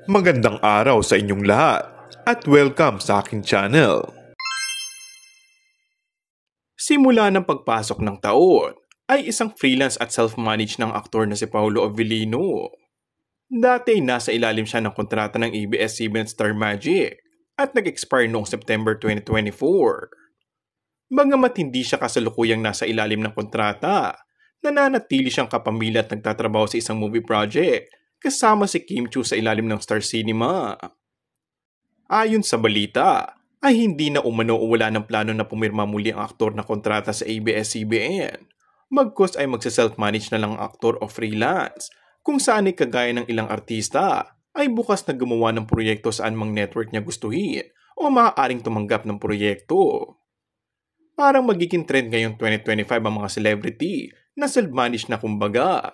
Magandang araw sa inyong lahat at welcome sa aking channel. Simula ng pagpasok ng taon ay isang freelance at self-managed ng aktor na si Paolo Avellino. Dati nasa ilalim siya ng kontrata ng ABS-CBN Star Magic at nag-expire noong September 2024. Bagamat hindi siya kasalukuyang nasa ilalim ng kontrata, nananatili siyang kapamilya at nagtatrabaho sa isang movie project kasama si Kim Chiu sa ilalim ng Star Cinema. Ayon sa balita, ay hindi na umano o wala ng plano na pumirma muli ang aktor na kontrata sa ABS-CBN. Magkus ay magsa-self-manage na lang ang aktor o freelance, kung saan ay kagaya ng ilang artista ay bukas na gumawa ng proyekto saan mang network niya gustuhin o maaaring tumanggap ng proyekto. Parang magiging trend ngayong 2025 ang mga celebrity na self-manage na kumbaga.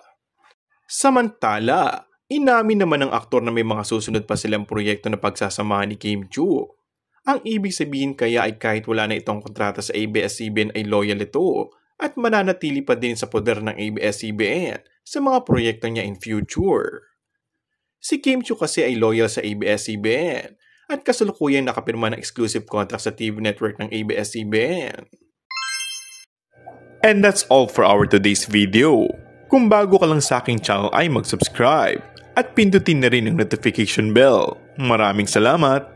Samantala, inamin naman ng aktor na may mga susunod pa silang proyekto na pagsasamahan ni Kim Chiu. Ang ibig sabihin kaya ay kahit wala na itong kontrata sa ABS-CBN ay loyal ito at mananatili pa din sa poder ng ABS-CBN sa mga proyekto niya in future. Si Kim Chiu kasi ay loyal sa ABS-CBN at kasalukuyang nakapirma ng exclusive contract sa TV network ng ABS-CBN. And that's all for our today's video. Kung bago ka lang sa aking channel ay mag-subscribe at pindutin na rin ang notification bell. Maraming salamat!